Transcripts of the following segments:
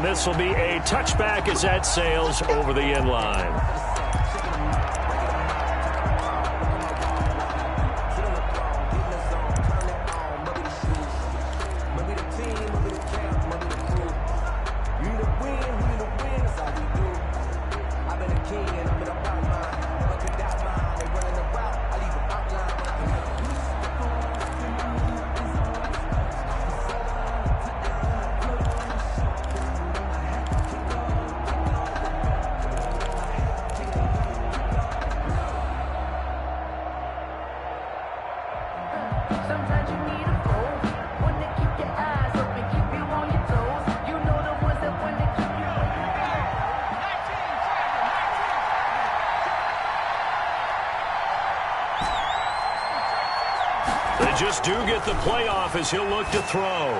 And this will be a touchback as that sails over the end line. Just do get the playoff as he'll look to throw.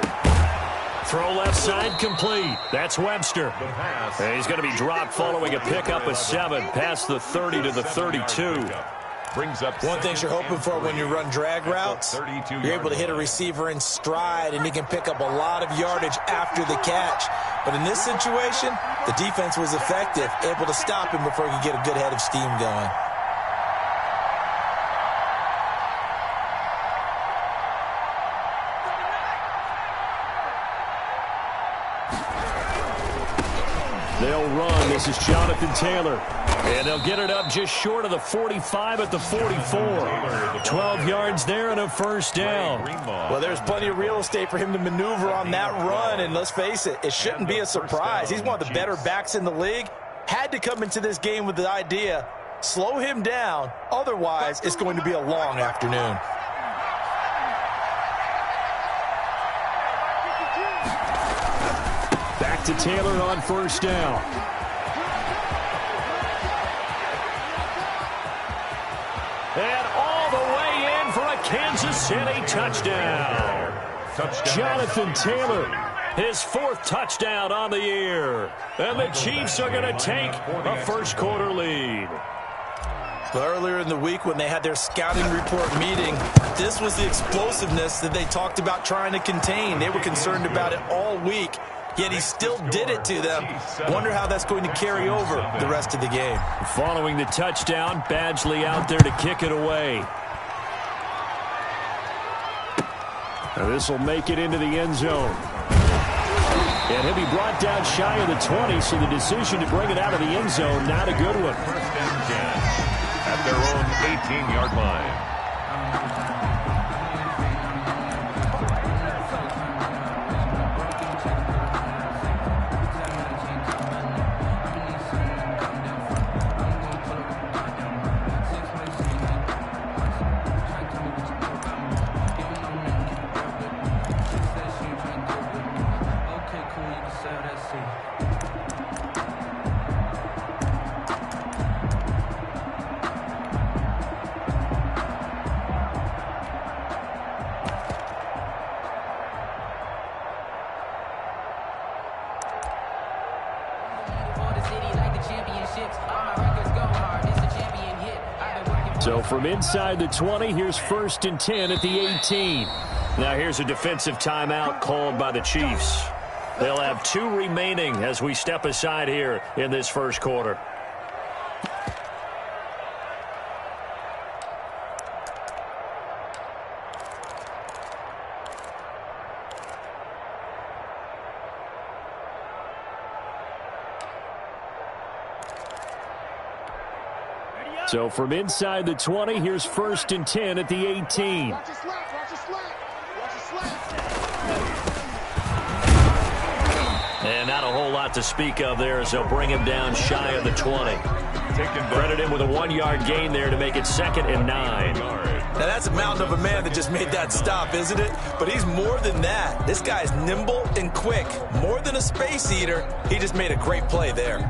Throw left side complete. That's Webster. And he's going to be dropped following a pickup of 7 past the 30 to the 32. One thing you're hoping for when you run drag routes, you're able to hit a receiver in stride and he can pick up a lot of yardage after the catch. But in this situation, the defense was effective, able to stop him before he could get a good head of steam going. They'll run. This is Jonathan Taylor. And they'll get it up just short of the 45 at the 44. 12 yards there and a first down. Well, there's plenty of real estate for him to maneuver on that run. And let's face it, it shouldn't be a surprise. He's one of the better backs in the league. Had to come into this game with the idea, slow him down. Otherwise, it's going to be a long afternoon. Back to Taylor on first down. And all the way in for a Kansas City touchdown. Jonathan Taylor, his 4th touchdown on the year. And the Chiefs are going to take a first quarter lead. Well, earlier in the week when they had their scouting report meeting, this was the explosiveness that they talked about trying to contain. They were concerned about it all week. Yet he still did it to them. Wonder how that's going to carry over the rest of the game. Following the touchdown, Badgley out there to kick it away. Now this will make it into the end zone. And he'll be brought down shy of the 20, so the decision to bring it out of the end zone, not a good one. First and 10 at their own 18-yard line. So from inside the 20, here's 1st and 10 at the 18. Now here's a defensive timeout called by the Chiefs. They'll have 2 remaining as we step aside here in this first quarter. So from inside the 20, here's 1st and 10 at the 18. And not a whole lot to speak of there as they'll bring him down shy of the 20. Credit him with a 1-yard gain there to make it 2nd and 9. Now that's a mountain of a man that just made that stop, isn't it? But he's more than that. This guy's nimble and quick. More than a space eater, he just made a great play there.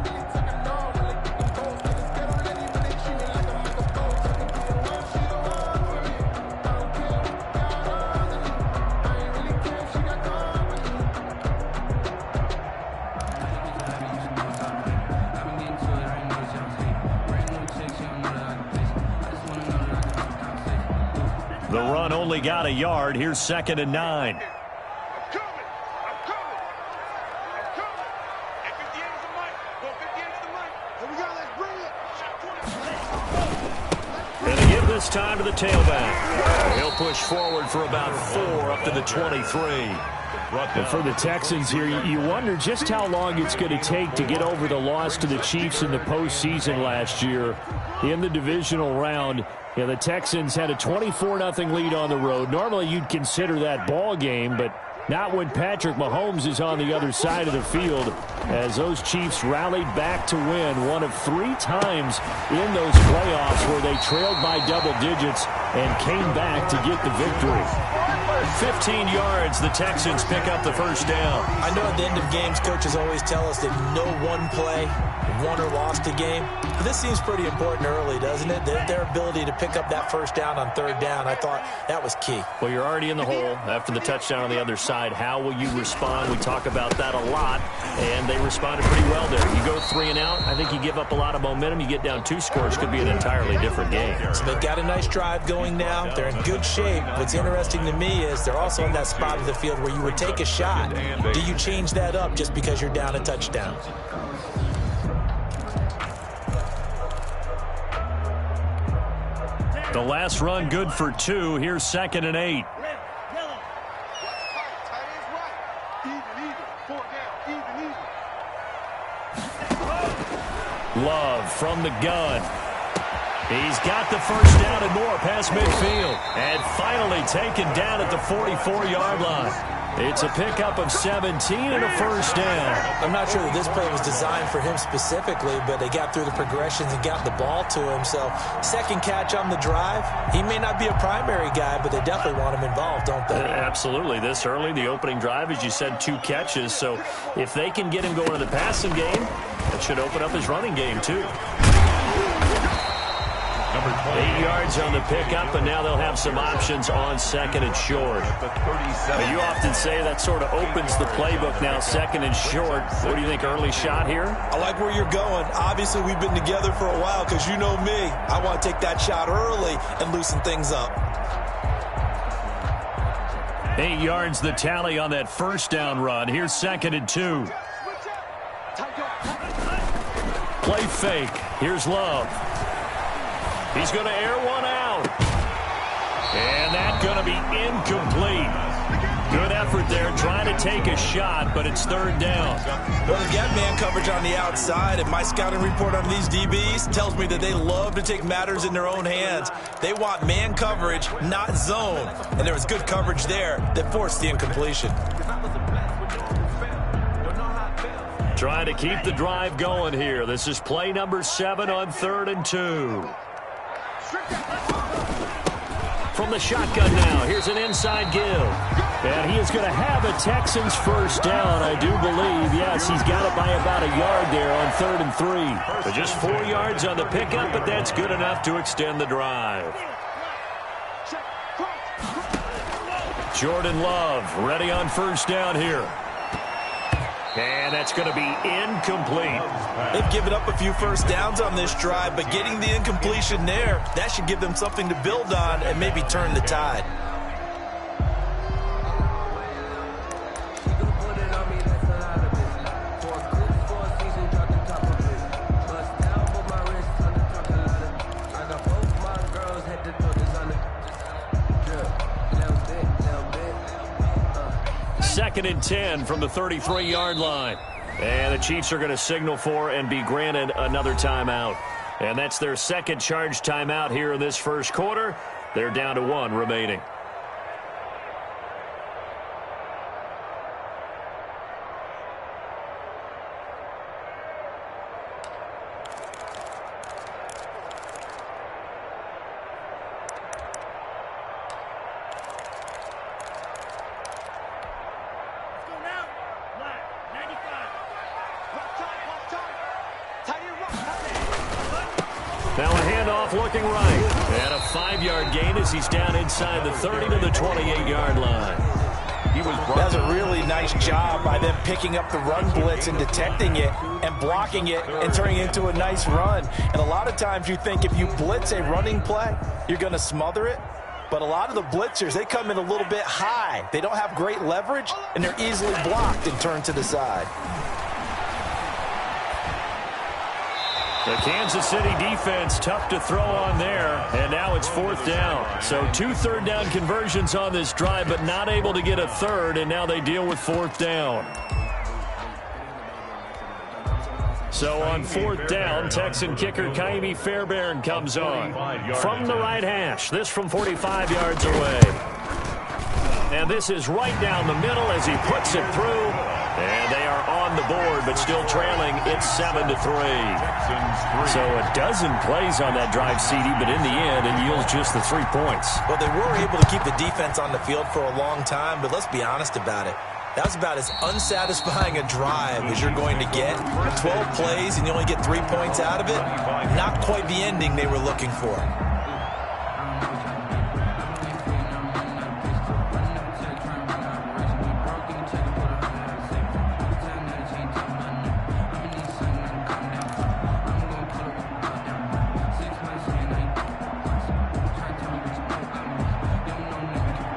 The run only got a yard. Here's 2nd and 9. This time to the tailback. He'll push forward for about 4 up to the 23. And for the Texans here, you wonder just how long it's going to take to get over the loss to the Chiefs in the postseason last year in the divisional round. Yeah, the Texans had a 24-0 lead on the road. Normally you'd consider that ball game, but not when Patrick Mahomes is on the other side of the field, as those Chiefs rallied back to win one of 3 times in those playoffs where they trailed by double digits and came back to get the victory. 15 yards, the Texans pick up the first down. I know at the end of games, coaches always tell us that no one play won or lost a game. But this seems pretty important early, doesn't it? Their ability to pick up that first down on 3rd down, I thought that was key. Well, you're already in the hole after the touchdown on the other side. How will you respond? We talk about that a lot, and they responded pretty well there. You go 3 and out, I think you give up a lot of momentum. You get down 2 scores, could be an entirely different game. So they've got a nice drive going now. They're in good shape. What's interesting to me is they're also in that spot of the field where you would take a shot. Do you change that up just because you're down a touchdown? The last run good for 2. Here's 2nd and 8. Love from the gun. He's got the first down and more past midfield. And finally taken down at the 44-yard line. It's a pickup of 17 and a first down. I'm not sure that this play was designed for him specifically, but they got through the progressions and got the ball to him. So, second catch on the drive. He may not be a primary guy, but they definitely want him involved, don't they? Absolutely. This early, the opening drive, as you said, 2 catches. So, if they can get him going in the passing game, that should open up his running game, too. 8 yards on the pickup, and now they'll have some options on 2nd and short. You often say that sort of opens the playbook now, 2nd and short. What do you think, early shot here? I like where you're going. Obviously, we've been together for a while because you know me. I want to take that shot early and loosen things up. 8 yards the tally on that first down run. Here's 2nd and 2. Play fake. Here's Love. He's going to air one out. And that's going to be incomplete. Good effort there, trying to take a shot, but it's 3rd down. Well, they've got man coverage on the outside, and my scouting report on these DBs tells me that they love to take matters in their own hands. They want man coverage, not zone. And there was good coverage there that forced the incompletion. Trying to keep the drive going here. This is play number 7 on 3rd and 2. From the shotgun now, here's an inside give. And he is going to have a Texans first down, I do believe. Yes, he's got it by about a yard there on 3rd and 3. But just 4 yards on the pickup, but that's good enough to extend the drive. Jordan Love ready on first down here. And that's going to be incomplete. They've given up a few first downs on this drive, but getting the incompletion there, that should give them something to build on and maybe turn the tide. Second and 10 from the 33-yard line. And the Chiefs are going to signal for and be granted another timeout. And that's their second charge timeout here in this first quarter. They're down to 1 remaining. Now a handoff looking right. And a 5-yard gain as he's down inside the 30 to the 28-yard line. That's a really nice job by them picking up the run blitz and detecting it and blocking it and turning it into a nice run. And a lot of times you think if you blitz a running play, you're going to smother it. But a lot of the blitzers, they come in a little bit high. They don't have great leverage, and they're easily blocked and turned to the side. The Kansas City defense tough to throw on there, and now it's 4th down. So 2 third-down conversions on this drive, but not able to get a third, and now they deal with 4th down. So on 4th down, Texan kicker Kaimi Fairbairn comes on. From the right hash, this from 45 yards away. And this is right down the middle as he puts it through. And they are on the board, but still trailing. It's 7-3. So a dozen plays on that drive, CD, but in the end, it yields just the 3 points. Well, they were able to keep the defense on the field for a long time, but let's be honest about it. That was about as unsatisfying a drive as you're going to get. 12 plays and you only get 3 points out of it. Not quite the ending they were looking for.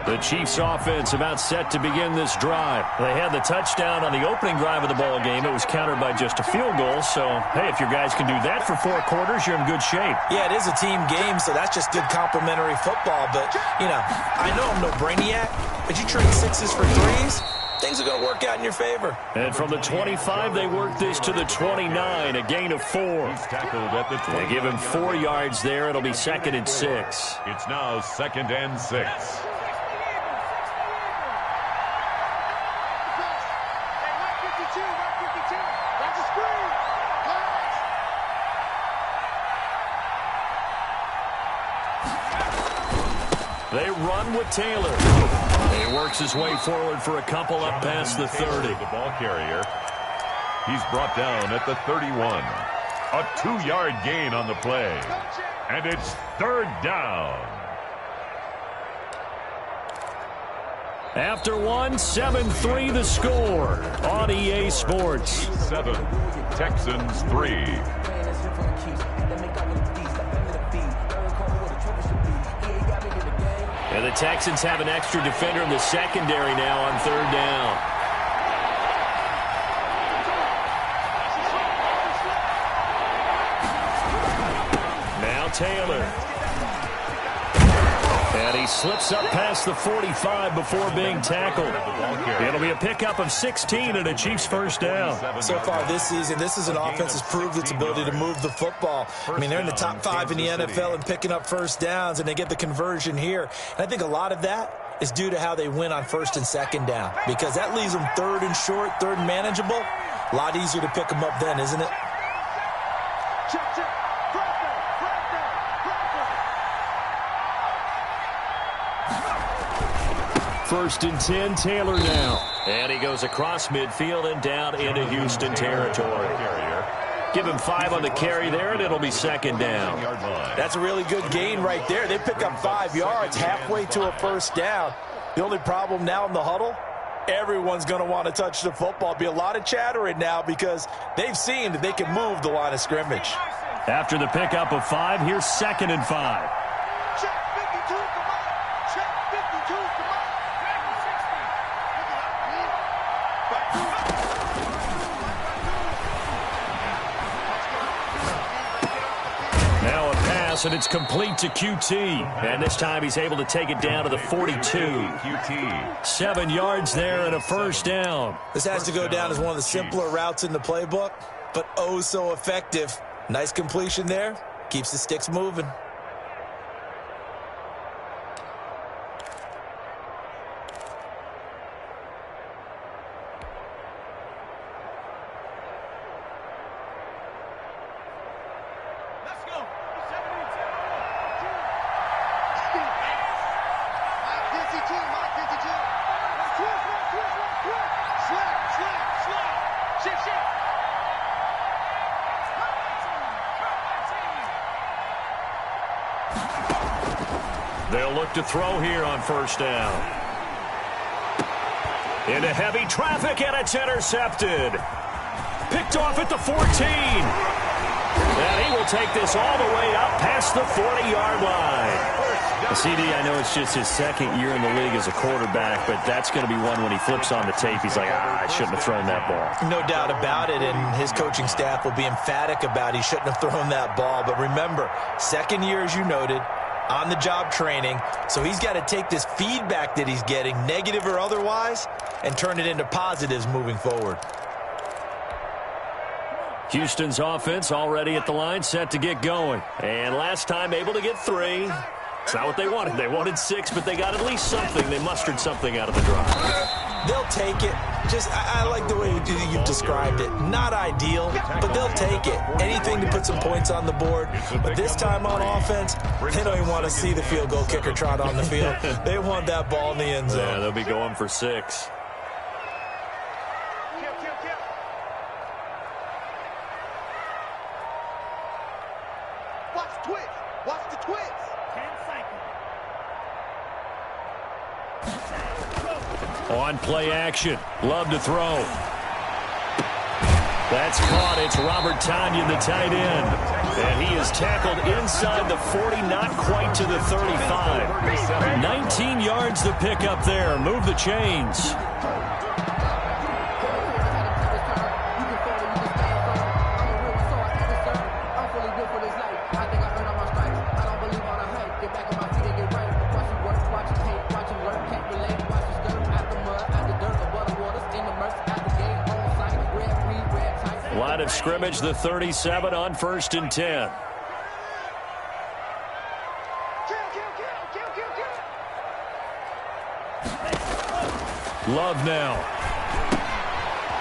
The Chiefs offense about set to begin this drive. They had the touchdown on the opening drive of the ball game. It was countered by just a field goal. So, hey, if your guys can do that for 4 quarters, you're in good shape. Yeah, it is a team game, so that's just good complimentary football. But, you know, I know I'm no brainiac, but you trade 6s for 3s, things are going to work out in your favor. And from the 25, they work this to the 29, a gain of 4. He's tackled at the 20. They give him 4 yards there. It'll be 2nd and 6. It's now 2nd and 6. They run with Taylor. He works his way forward for a couple up past the 30. The ball carrier. He's brought down at the 31. A 2-yard gain on the play. And it's 3rd down. After 1, 7-3 the score on EA Sports. 7, Texans 3. And the Texans have an extra defender in the secondary now on 3rd down. Now Taylor. And he slips up past the 45 before being tackled. It'll be a pickup of 16 and a Chiefs 1st down. So far this season, this is an offense that's proved its ability to move the football. I mean, they're in the top 5 in the NFL and picking up 1st downs, and they get the conversion here. And I think a lot of that is due to how they win on 1st and 2nd down, because that leaves them 3rd and short, 3rd and manageable. A lot easier to pick them up then, isn't it? First and 10, Taylor now. And he goes across midfield and down into Houston territory. Give him 5 on the carry there, and it'll be 2nd down. That's a really good gain right there. They pick up 5 yards halfway to a 1st down. The only problem now in the huddle, everyone's going to want to touch the football. Be a lot of chattering now because they've seen that they can move the line of scrimmage. After the pickup of 5, here's 2nd and 5. And it's complete to QT. And this time he's able to take it down to the 42. QT. 7 yards there and a 1st down. This has to go down as one of the simpler routes in the playbook, but oh so effective. Nice completion there. Keeps the sticks moving. They'll look to throw here on 1st down. Into heavy traffic, and it's intercepted. Picked off at the 14. And he will take this all the way up past the 40-yard line. CD, I know it's just his second year in the league as a quarterback, but that's going to be one when he flips on the tape, he's like, I shouldn't have thrown that ball. No doubt about it, and his coaching staff will be emphatic about he shouldn't have thrown that ball. But remember, second year, as you noted, on-the-job training, so he's got to take this feedback that he's getting, negative or otherwise, and turn it into positives moving forward. Houston's offense already at the line, set to get going. And last time able to get 3. It's not what they wanted. They wanted 6, but they got at least something. They mustered something out of the drive. They'll take it. I like the way you've described it. Not ideal, but they'll take it. Anything to put some points on the board. But this time on offense, they don't even want to see the field goal kicker trot on the field. They want that ball in the end zone. Yeah, they'll be going for 6. On play action. Love to throw. That's caught. It's Robert Tonyan, the tight end. And he is tackled inside the 40, not quite to the 35. 19 yards to pick up there. Move the chains. Line of scrimmage, the 37 on 1st and 10. Love now.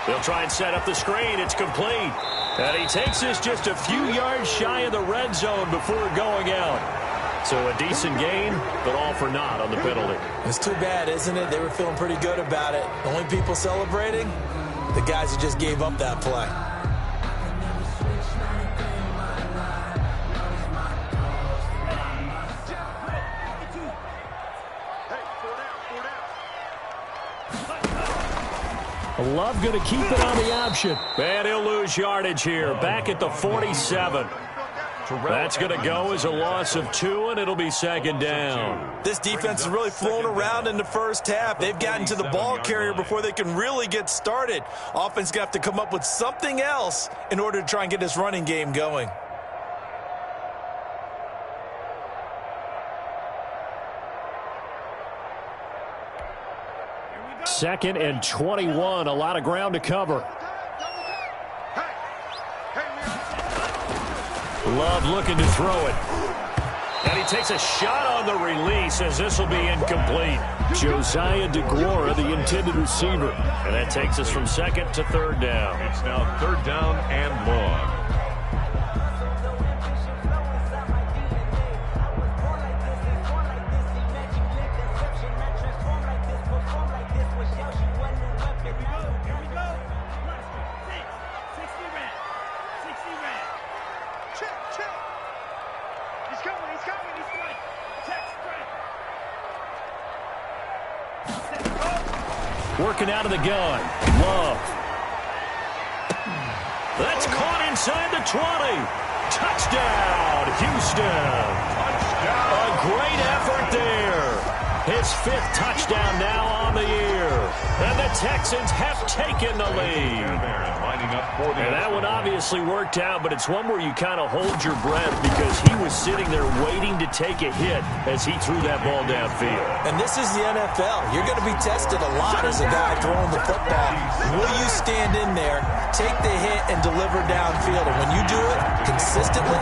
They'll try and set up the screen. It's complete. And he takes this just a few yards shy of the red zone before going out. So a decent gain, but all for naught on the penalty. It's too bad, isn't it? They were feeling pretty good about it. The only people celebrating, the guys who just gave up that play. Love going to keep it on the option. And he'll lose yardage here. Back at the 47. That's going to go as a loss of 2, and it'll be 2nd down. This defense is really flown around in the first half. They've gotten to the ball carrier before they can really get started. Offense got to come up with something else in order to try and get this running game going. 2nd and 21. A lot of ground to cover. Love looking to throw it. And he takes a shot on the release as this will be incomplete. Josiah DeGuara, the intended receiver. And that takes us from 2nd to 3rd down. It's now 3rd down and long. Working out of the gun. Love. That's caught inside the 20. Touchdown, Houston. Touchdown. A great effort there. His 5th touchdown now on the year. And the Texans have taken the lead. And that one obviously worked out, but it's one where you kind of hold your breath because he was sitting there waiting to take a hit as he threw that ball downfield. And this is the NFL. You're going to be tested a lot as a guy throwing the football. Will you stand in there, take the hit, and deliver downfield? And when you do it consistently,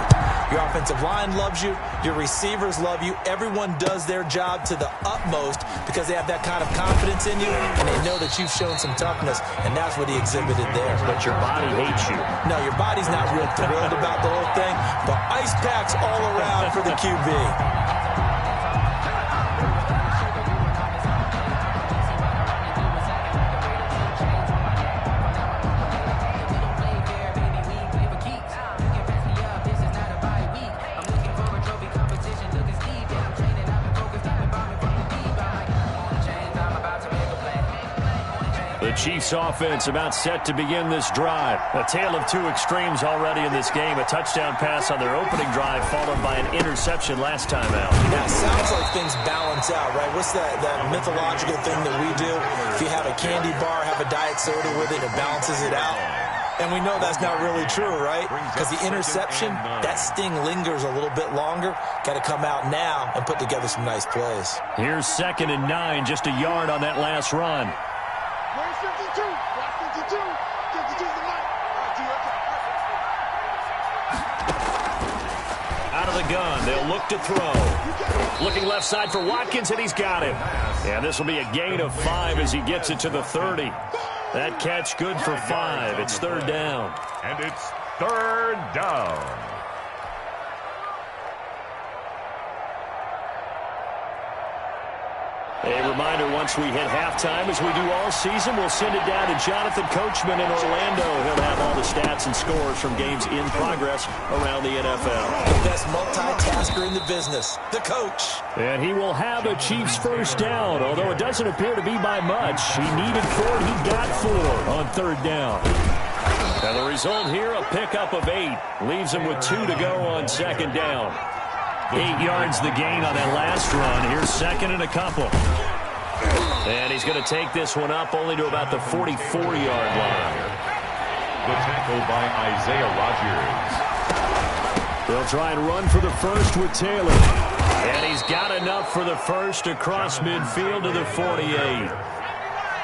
your offensive line loves you, your receivers love you, everyone does their job to the utmost because they have that kind of confidence in you, and they know that you've shown some toughness, and that's what he exhibited there. But your body hates you. No, your body's not real thrilled about the whole thing, but ice packs all around for the QB. The Chiefs offense about set to begin this drive. A tale of two extremes already in this game. A touchdown pass on their opening drive followed by an interception last time out. Yeah, sounds like things balance out, right? What's that mythological thing that we do? If you have a candy bar, have a diet soda with it, it balances it out. And we know that's not really true, right? Because the interception, that sting lingers a little bit longer. Got to come out now and put together some nice plays. Here's 2nd and 9, just a yard on that last run. Where's 52? 52. 52's the mic. Out of the gun, they'll look to throw. Looking left side for Watkins, and he's got him. And this will be a gain of 5 as he gets it to the 30. That catch good for 5. It's 3rd down. And it's 3rd down. A reminder, once we hit halftime, as we do all season, we'll send it down to Jonathan Coachman in Orlando. He'll have all the stats and scores from games in progress around the NFL. The best multitasker in the business, the coach. And he will have a Chiefs first down, although it doesn't appear to be by much. He needed 4, he got 4 on 3rd down. Now the result here, a pickup of 8. Leaves him with 2 to go on 2nd down. 8 yards the gain on that last run. Here's 2nd and a couple. And he's going to take this one up only to about the 44-yard line. The tackle by Isaiah Rodgers. They'll try and run for the first with Taylor. And he's got enough for the first across midfield to the 48.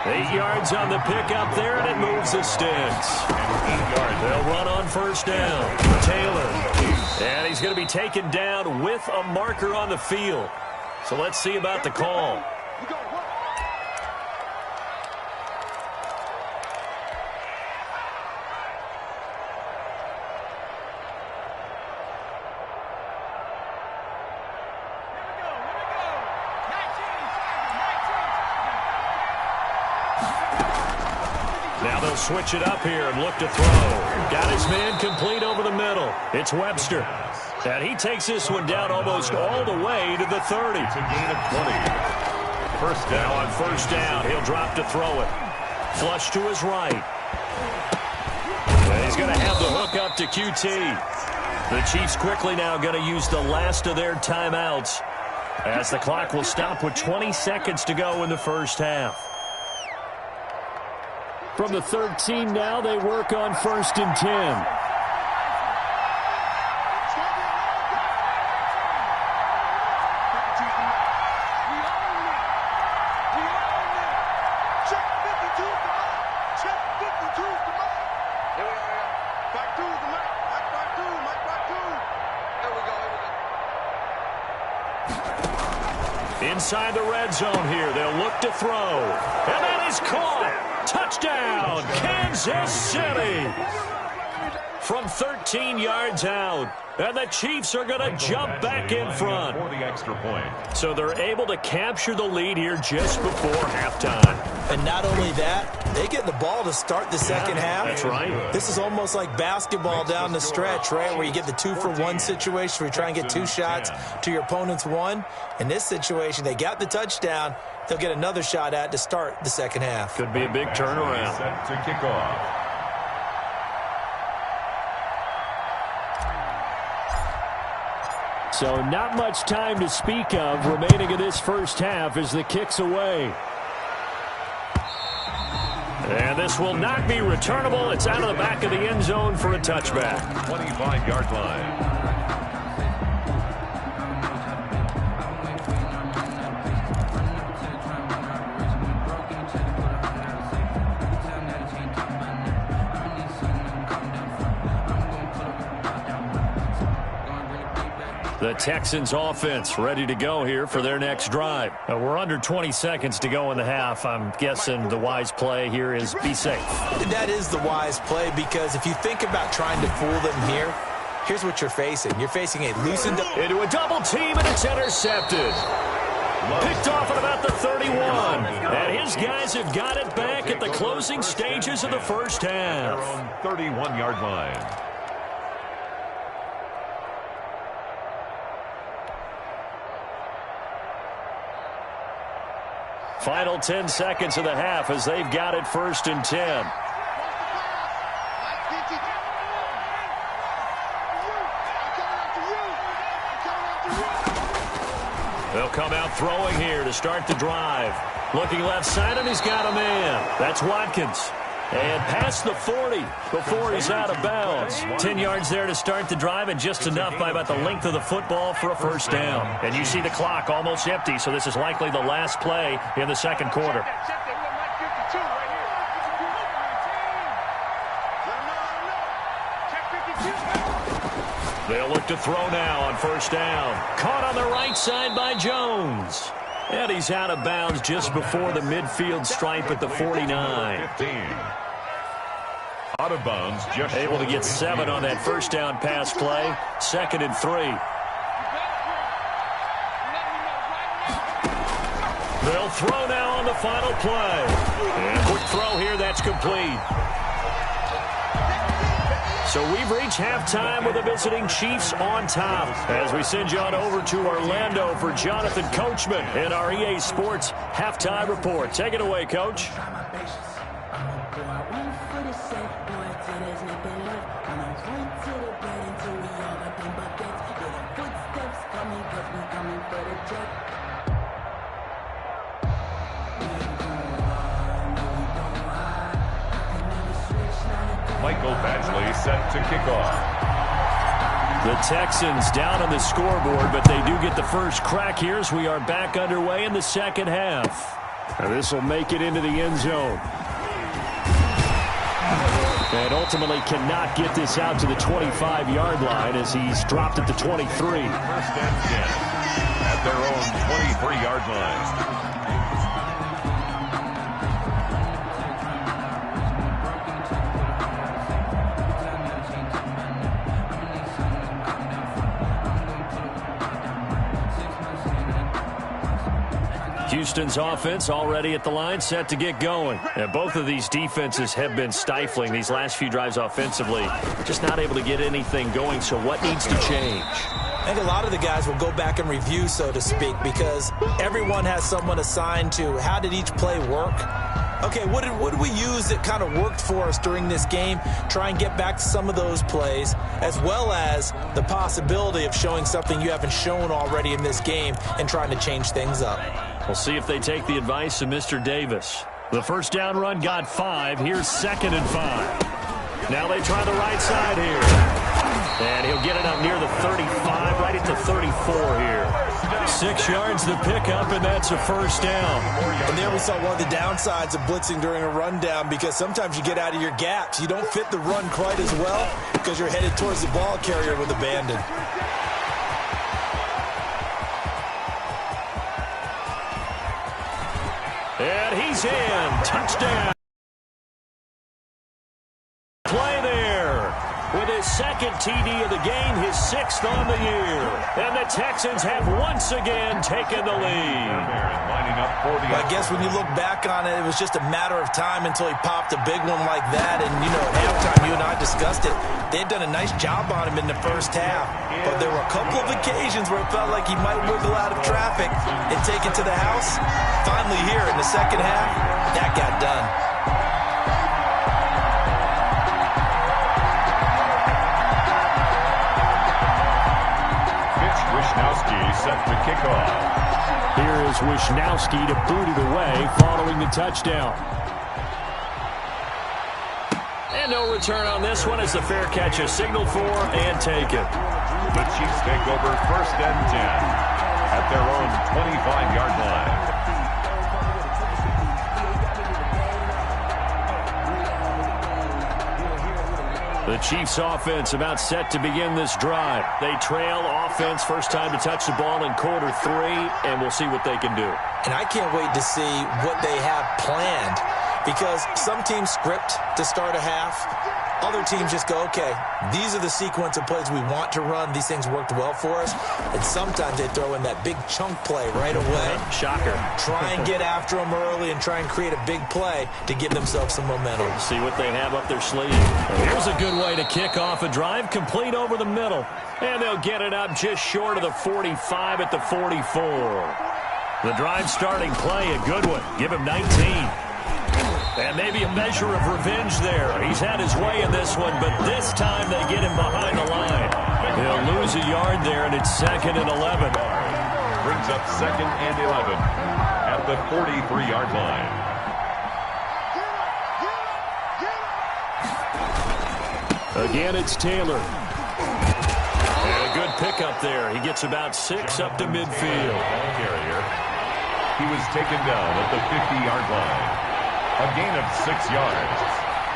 8 yards on the pickup there, and it moves the sticks. They'll run on 1st down. Taylor. And he's going to be taken down with a marker on the field. So let's see about the call. Now they'll switch it up here and look to throw. Got his man complete over the middle. It's Webster. And he takes this one down almost all the way to the 30. It's a gain of 20. First down. Now on 1st down, he'll drop to throw it. Flush to his right. And he's going to have the hook up to QT. The Chiefs quickly now going to use the last of their timeouts, as the clock will stop with 20 seconds to go in the first half. From the 13 now, they work on 1st and 10. Inside the red zone here, they'll look to throw. And that is caught. Touchdown, Kansas City. From 13 yards out. And the Chiefs are going to jump back in front. For the extra point. So they're able to capture the lead here just before halftime. And not only that, they get the ball to start the second half. That's right. This is almost like basketball down the stretch, right, where you get the 2-for-1 situation where you try and get 2 shots to your opponent's 1. In this situation, they got the touchdown. They'll get another shot at to start the second half. Could be a big turnaround. Set to kick off. So not much time to speak of remaining in this first half as the kick's away. And this will not be returnable. It's out of the back of the end zone for a touchback. 25-yard line. The Texans offense ready to go here for their next drive. We're under 20 seconds to go in the half. I'm guessing the wise play here is be safe. That is the wise play, because if you think about trying to fool them here, here's what you're facing. You're facing a loosened up into a double team, and it's intercepted. Picked off at about the 31. And his guys have got it back at the closing stages of the first half. They're on 31-yard line. Final 10 seconds of the half as they've got it 1st and 10. They'll come out throwing here to start the drive. Looking left side, and he's got a man. That's Watkins. And past the 40 before he's out of bounds. 10 yards there to start the drive, and just enough by about the length of the football for a 1st down. And you see the clock almost empty, so this is likely the last play in the 2nd quarter. They'll look to throw now on 1st down. Caught on the right side by Jones. And he's out of bounds just before the midfield stripe at the 49. 15. Out of bounds. Just able to get 7 on that 1st down pass play. 2nd and 3. They'll throw now on the final play. And a quick throw here. That's complete. So we've reached halftime with the visiting Chiefs on top. As we send you on over to Orlando for Jonathan Coachman in our EA Sports Halftime Report. Take it away, Coach. Michael Badgley set to kick off. The Texans down on the scoreboard, but they do get the first crack here as we are back underway in the 2nd half. And this will make it into the end zone. And ultimately cannot get this out to the 25-yard line as he's dropped at the 23. 1st and 10 at their own 23-yard line. Houston's offense already at the line, set to get going. And both of these defenses have been stifling these last few drives offensively. Just not able to get anything going, so what needs to change? I think a lot of the guys will go back and review, so to speak, because everyone has someone assigned to how did each play work. Okay, what did we use that kind of worked for us during this game? Try and get back to some of those plays, as well as the possibility of showing something you haven't shown already in this game and trying to change things up. We'll see if they take the advice of Mr. Davis. The 1st down run got 5. Here's 2nd and 5. Now they try the right side here. And he'll get it up near the 35, right at the 34 here. 6 yards the pickup, and that's a 1st down. And there we saw one of the downsides of blitzing during a rundown, because sometimes you get out of your gaps. You don't fit the run quite as well because you're headed towards the ball carrier with abandon. And he's in. Touchdown. Play there. With his 2nd TD of the game, his 6th on the year. And the Texans have once again taken the lead. I guess when you look back on it, it was just a matter of time until he popped a big one like that. And, you know, at halftime, you and I discussed it. They had done a nice job on him in the 1st half. But there were a couple of occasions where it felt like he might wiggle out of traffic and take it to the house. Finally here in the 2nd half, that got done. Set to kick off. Here is Wishnowski to boot it away following the touchdown. And no return on this one as the fair catch is signaled for and taken. The Chiefs take over 1st and 10 at their own 25-yard line. The Chiefs offense about set to begin this drive. They trail offense, first time to touch the ball in quarter 3, and we'll see what they can do. And I can't wait to see what they have planned, because some teams script to start a half. Other teams just go, okay, these are the sequence of plays we want to run. These things worked well for us. And sometimes they throw in that big chunk play right away. Shocker. Try and get after them early and try and create a big play to give themselves some momentum. See what they have up their sleeve. Here's a good way to kick off a drive, complete over the middle. And they'll get it up just short of the 45 at the 44. The drive starting play, a good one. Give him 19. And maybe a measure of revenge there. He's had his way in this one, but this time they get him behind the line. He'll lose a yard there, and it's 2nd and 11. Brings up 2nd and 11 at the 43-yard line. Again, it's Taylor. And a good pickup there. He gets about 6 up to midfield. Carrier. He was taken down at the 50-yard line. A gain of 6 yards.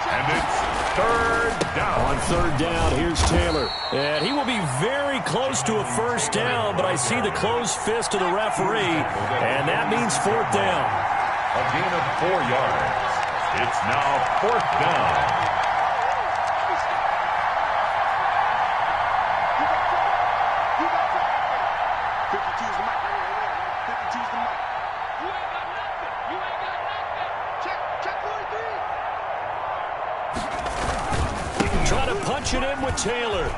And it's 3rd down. On 3rd down, here's Taylor. And he will be very close to a 1st down, but I see the closed fist of the referee, and that means 4th down. A gain of 4 yards. It's now 4th down. Punch it in with Taylor.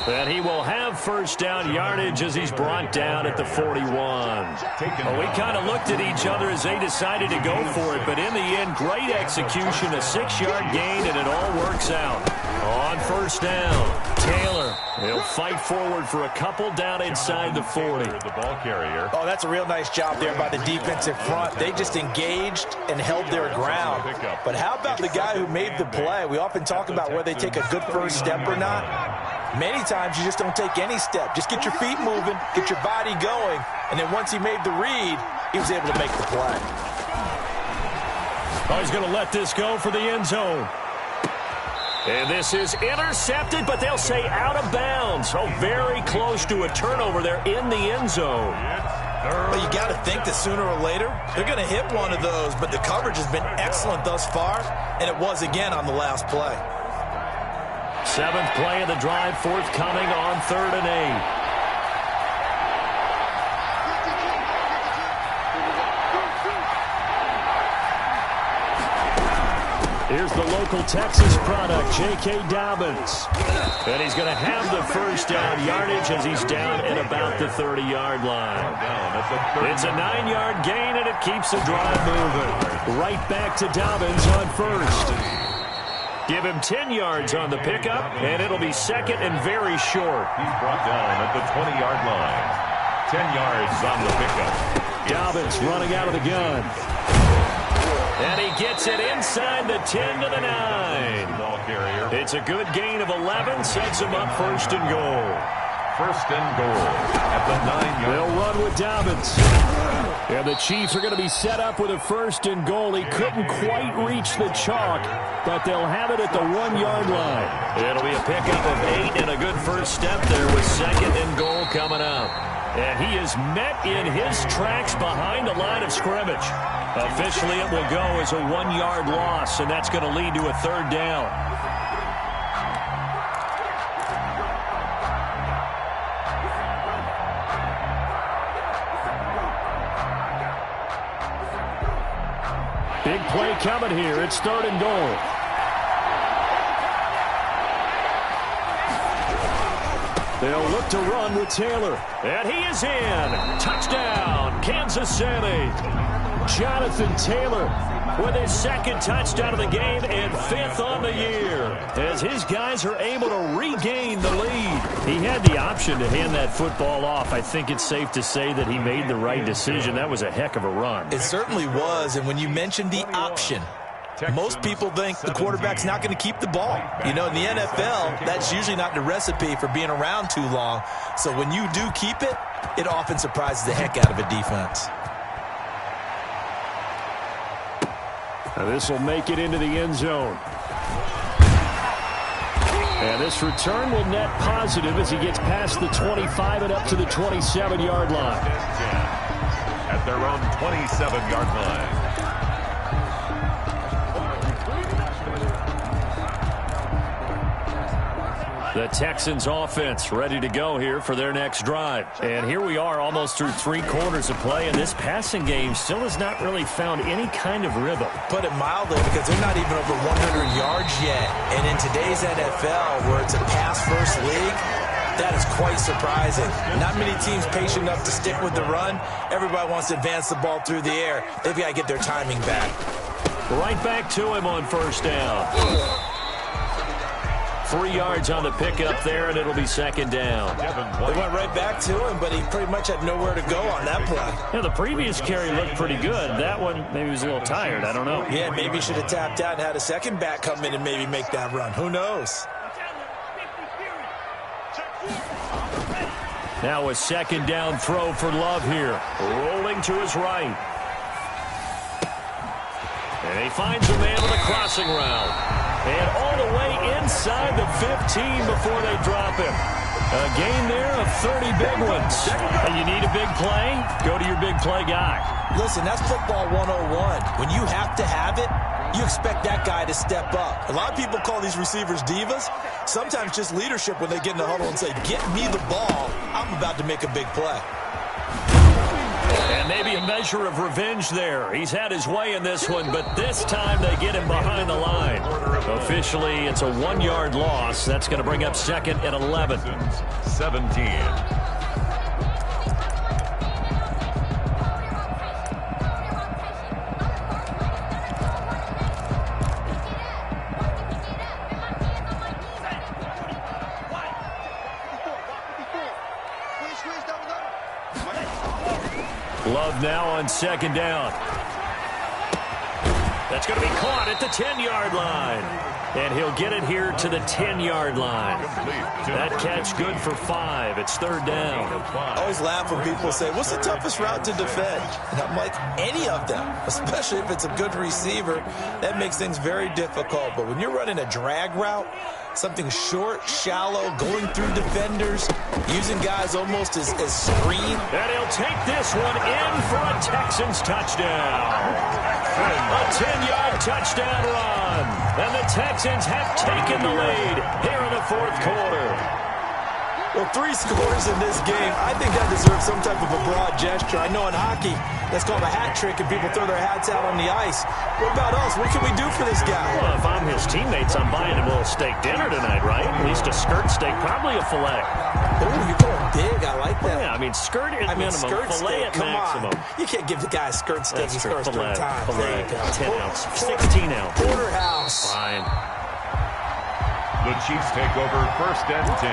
And he will have 1st down yardage as he's brought down at the 41. Well, we kind of looked at each other as they decided to go for it, but in the end, great execution, a 6-yard gain, and it all works out. On 1st down, Taylor. He'll fight forward for a couple down inside the 40. The ball carrier. Oh, that's a real nice job there by the defensive front. They just engaged and held their ground. But how about the guy who made the play? We often talk about whether they take a good first step or not. Many times you just don't take any step. Just get your feet moving, get your body going, and then once he made the read, he was able to make the play. Oh, he's going to let this go for the end zone. And this is intercepted, but they'll say out of bounds. Oh, very close to a turnover there in the end zone. Well, you got to think that sooner or later, they're going to hit one of those, but the coverage has been excellent thus far, and it was again on the last play. 7th play of the drive, forthcoming on 3rd and 8. Here's the local Texas product, J.K. Dobbins. And he's going to have the 1st down yardage as he's down at about the 30-yard line. It's a 9-yard gain, and it keeps the drive moving. Right back to Dobbins on 1st. Give him 10 yards on the pickup, and it'll be 2nd and very short. He's brought down at the 20-yard line. 10 yards on the pickup. Dobbins running out of the gun. And he gets it inside the 10 to the 9. Ball carrier. It's a good gain of 11, sets him up 1st and goal. 1st and goal at the 9-yard line. They'll run with Dobbins. And the Chiefs are going to be set up with a 1st and goal. He couldn't quite reach the chalk, but they'll have it at the 1-yard line. It'll be a pickup of 8 and a good first step there with 2nd and goal coming up. And he is met in his tracks behind the line of scrimmage. Officially, it will go as a 1-yard loss, and that's going to lead to a 3rd down. Big play coming here. It's 3rd and goal. They'll look to run with Taylor. And he is in. Touchdown, Kansas City. Jonathan Taylor with his 2nd touchdown of the game and 5th on the year, as his guys are able to regain the lead. He had the option to hand that football off. I think it's safe to say that he made the right decision. That was a heck of a run. It certainly was, and when you mentioned the option, most people think the quarterback's not going to keep the ball. You know, in the NFL, that's usually not the recipe for being around too long. So when you do keep it, it often surprises the heck out of a defense. Now this will make it into the end zone. And this return will net positive as he gets past the 25 and up to the 27-yard line. At their own 27-yard line. The Texans offense ready to go here for their next drive. And here we are almost through 3 quarters of play, and this passing game still has not really found any kind of rhythm. Put it mildly, because they're not even over 100 yards yet. And in today's NFL, where it's a pass-first league, That is quite surprising. Not many teams patient enough to stick with the run. Everybody wants to advance the ball through the air. They've got to get their timing back. Right back to him on first down. 3 yards on the pickup there, and it'll be second down. They went right back to him, but he pretty much had nowhere to go on that play. Yeah, the previous carry looked pretty good. That one, maybe he was a little tired. I don't know. Yeah, maybe he should have tapped out and had a second back come in and maybe make that run. Who knows? Now a second down throw for Love here. Rolling to his right. And he finds a man with a crossing route. And all the way inside the 15 before they drop him. A gain there of 30 big ones. And you need a big play? Go to your big play guy. Listen, that's football 101. When you have to have it, you expect that guy to step up. A lot of people call these receivers divas. Sometimes just leadership when they get in the huddle and say, get me the ball. I'm about to make a big play. And maybe a measure of revenge there. He's had his way in this one, but this time they get him behind the line. Officially, it's a 1-yard loss. That's going to bring up second and 11. 17. Love now on second down. That's going to be caught at the 10-yard line. And he'll get it here to the 10-yard line. That catch good for 5. It's third down. I always laugh when people say, what's the toughest route to defend? And I'm like, any of them, especially if it's a good receiver. That makes things very difficult. But when you're running a drag route, something short, shallow, going through defenders, using guys almost as screen. And he'll take this one in for a Texans touchdown. A 10-yard touchdown run. And the Texans have taken the lead here in the fourth quarter. Well, 3 scores in this game. I think that deserves some type of a broad gesture. I know in hockey, that's called a hat trick, and people throw their hats out on the ice. What about us? What can we do for this guy? Well, if I'm his teammates, I'm buying him a little steak dinner tonight, right? At least a skirt steak, probably a filet. Oh, you're going big. I like that. Yeah, I mean, skirt at minimum, skirt filet steak. at maximum. You can't give the guy a skirt steak. He scores 3 times. There you go. 10 ounce, 16 ounce. Porterhouse. Fine. The Chiefs take over first and 10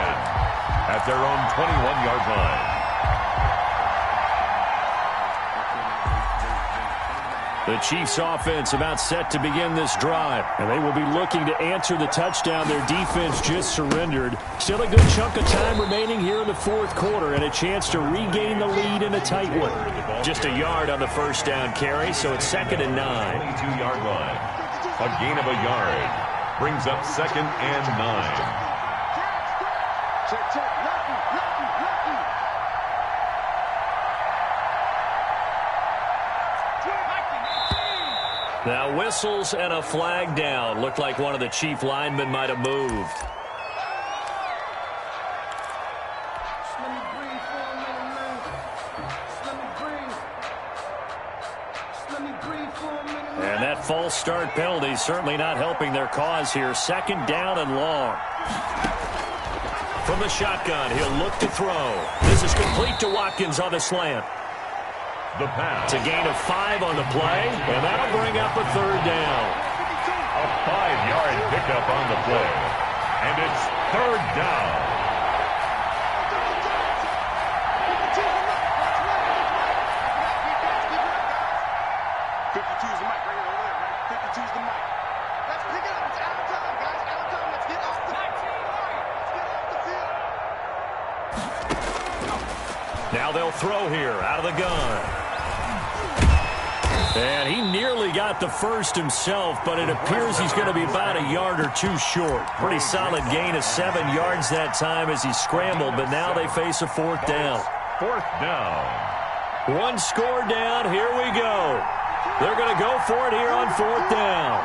at their own 21-yard line. The Chiefs offense about set to begin this drive. And they will be looking to answer the touchdown their defense just surrendered. Still a good chunk of time remaining here in the fourth quarter and a chance to regain the lead in a tight one. Just a yard on the first down carry, so it's second and 9. 22-yard line. A gain of a yard. Brings up second and 9. Now whistles and a flag down. Looked like one of the Chief linemen might have moved. And that false start penalty certainly not helping their cause here. Second down and long. From the shotgun, he'll look to throw. This is complete to Watkins on the slant. The pass. It's a gain of 5 on the play, and that'll bring up a third down. A 5-yard pickup on the play. And it's third down. Now they'll throw here out of the gun. And he nearly got the first himself, but it appears he's going to be about a yard or 2 short. Pretty solid gain of 7 yards that time as he scrambled, but now they face a fourth down. Fourth down. 1 score down. Here we go. They're going to go for it here on fourth down.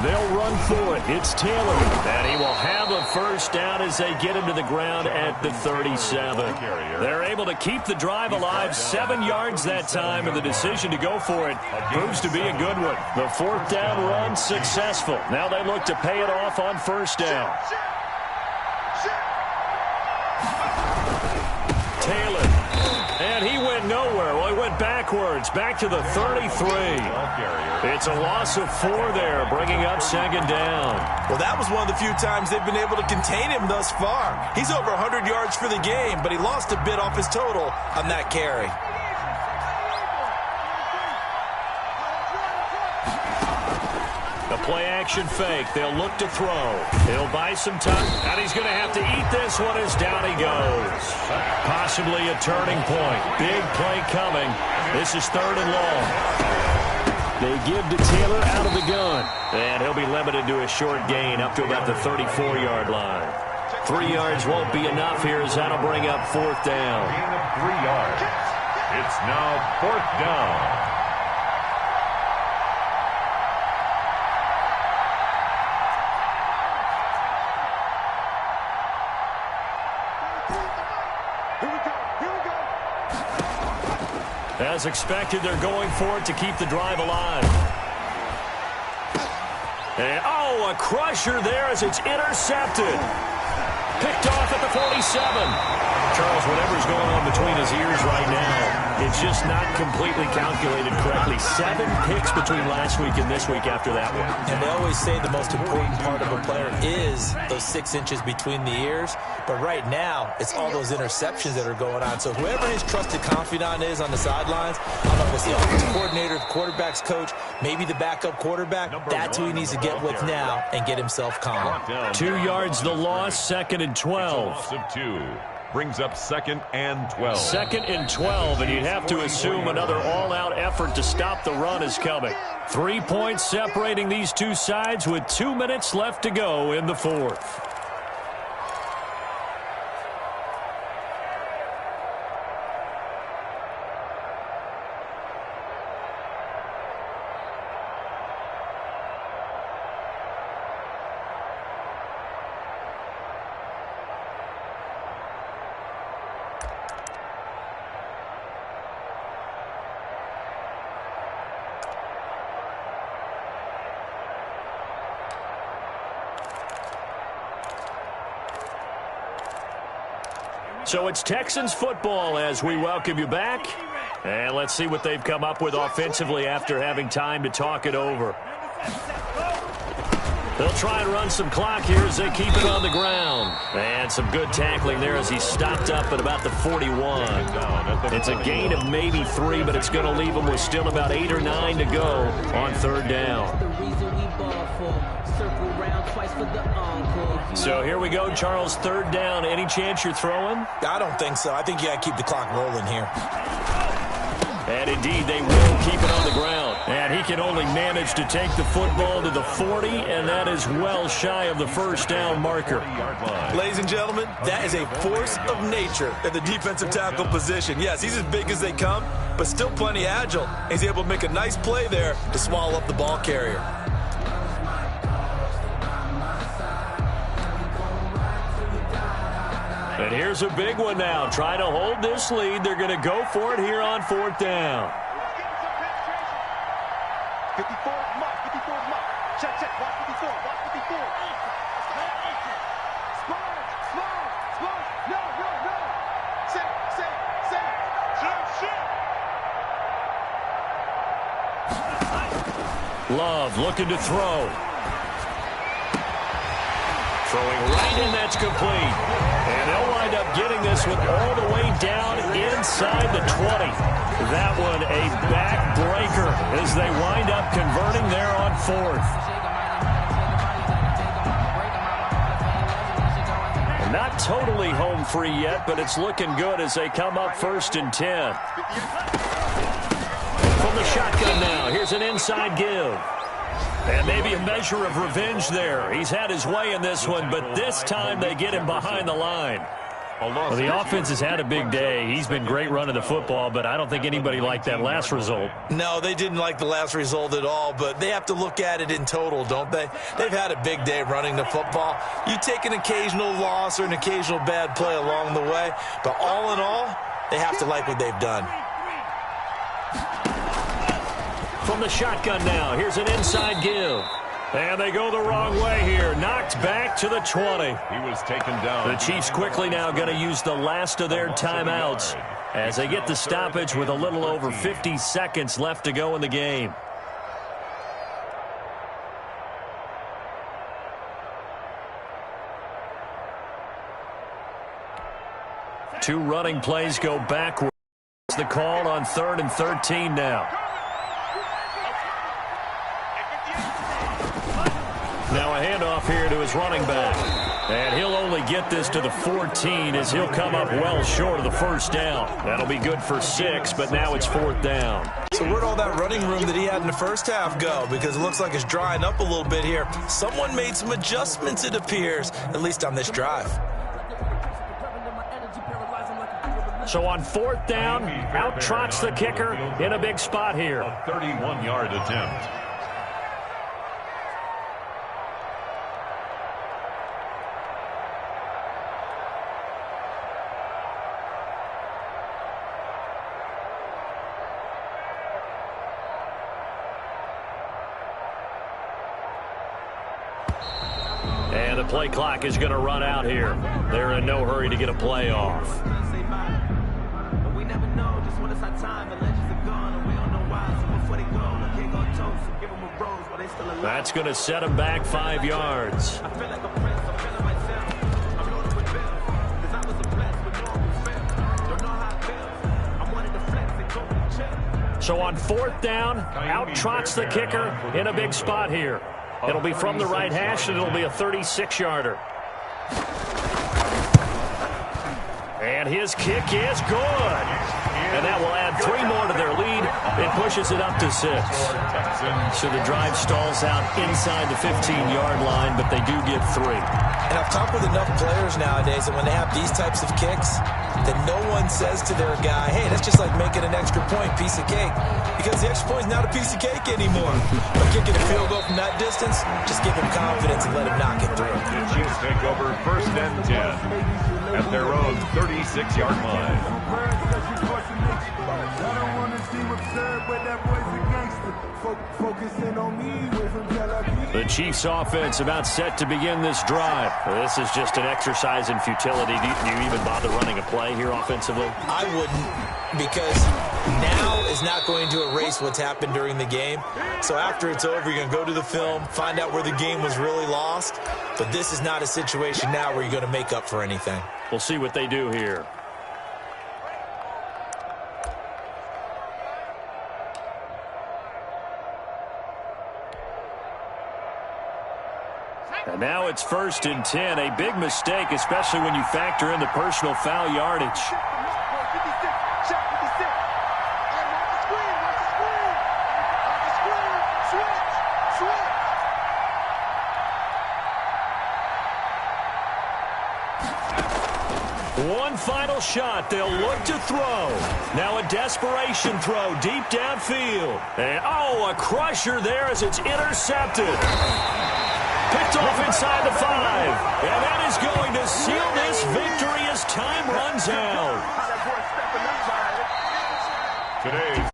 They'll run for it. It's Taylor. And he will have a first down as they get him to the ground at the 37. They're able to keep the drive alive, 7 yards that time, and the decision to go for it proves to be a good one. The fourth down run successful. Now they look to pay it off on first down. Taylor. And he went nowhere. Well, he went backwards, back to the 33. It's a loss of 4 there, bringing up second down. Well, that was one of the few times they've been able to contain him thus far. He's over 100 yards for the game, but he lost a bit off his total on that carry. A play-action fake. They'll look to throw. He'll buy some time, and he's going to have to eat this one as down he goes. Possibly a turning point. Big play coming. This is third and long. They give to Taylor out of the gun. And he'll be limited to a short gain up to about the 34-yard line. 3 yards won't be enough here as that'll bring up fourth down. Gain of 3 yards. It's now fourth down. As expected, they're going for it to keep the drive alive. And, oh, a crusher there as it's intercepted. Picked off at the 47. Charles, whatever's going on between his ears right now, it's just not completely calculated correctly. 7 picks between last week and this week after that one. And they always say the most important part of a player is those 6 inches between the ears. But right now, it's all those interceptions that are going on. So whoever his trusted confidant is on the sidelines, I don't know if it's the offensive coordinator, the quarterback's coach, maybe the backup quarterback, that's who he needs to get with now and get himself calm. 2 yards the loss, second and 12. Loss of 2. Brings up second and 12. Second and 12, and you'd have to assume another all-out effort to stop the run is coming. 3 points separating these two sides with 2 minutes left to go in the fourth. So it's Texans football as we welcome you back. And let's see what they've come up with offensively after having time to talk it over. They'll try and run some clock here as they keep it on the ground. And some good tackling there as he stopped up at about the 41. It's a gain of maybe 3, but it's going to leave him with still about 8 or 9 to go on third down. So here we go, Charles, third down. Any chance you're throwing? I don't think so. I think you got to keep the clock rolling here. And indeed, they will keep it on the ground. And he can only manage to take the football to the 40, and that is well shy of the first down marker. Ladies and gentlemen, that is a force of nature at the defensive tackle position. Yes, he's as big as they come, but still plenty agile. He's able to make a nice play there to swallow up the ball carrier. And here's a big one now. Trying to hold this lead. They're going to go for it here on fourth down. 54, mark, 54, mark. Check, watch 54, watch 54. Small. No. Sit. Love looking to throw. Throwing right in, that's complete. And they'll wind up getting this one all the way down inside the 20. That one a backbreaker as they wind up converting there on fourth. Not totally home free yet, but it's looking good as they come up first and 10. From the shotgun now, here's an inside give. And maybe a measure of revenge there. He's had his way in this one, but this time they get him behind the line. Well, the offense has had a big day. He's been great running the football, but I don't think anybody liked that last result. No, they didn't like the last result at all, but they have to look at it in total, don't they? They've had a big day running the football. You take an occasional loss or an occasional bad play along the way, but all in all, they have to like what they've done. From the shotgun now, here's an inside give. And they go the wrong way here. Knocked back to the 20. He was taken down. The Chiefs quickly now going to use the last of their timeouts as they get the stoppage with a little over 50 seconds left to go in the game. Two running plays go backwards. The call on 3rd and 13 now. Now a handoff here to his running back. And he'll only get this to the 14 as he'll come up well short of the first down. That'll be good for 6, but now it's 4th down. So where'd all that running room that he had in the first half go? Because it looks like it's drying up a little bit here. Someone made some adjustments, it appears, at least on this drive. So on 4th down, out trots the kicker in a big spot here. A 31-yard attempt. And the play clock is going to run out here. They're in no hurry to get a play off. That's going to set him back 5 yards. So on 4th down, out trots the kicker in a big spot here. It'll be from the right hash, and it'll be a 36-yarder. And his kick is good. And that will add 3 more to their lead. It pushes it up to 6. So the drive stalls out inside the 15-yard line, but they do get 3. And I've talked with enough players nowadays that when they have these types of kicks, that no one says to their guy, hey, that's just like making an extra point, piece of cake. Because the extra point is not a piece of cake anymore. But kicking a field goal from that distance, just give him confidence and let him knock it through. The Chiefs take over 1st and 10 at their own 36-yard line. The Chiefs offense about set to begin this drive. This is just an exercise in futility. Do you even bother running a play here offensively? I wouldn't, because now is not going to erase what's happened during the game. So after it's over, you're going to go to the film, find out where the game was really lost. But this is not a situation now where you're going to make up for anything. We'll see what they do here. And now it's 1st and 10. A big mistake, especially when you factor in the personal foul yardage. One final shot. They'll look to throw. Now a desperation throw deep downfield. And, oh, a crusher there as it's intercepted. Picked off inside the 5. And that is going to seal this victory as time runs out. Today's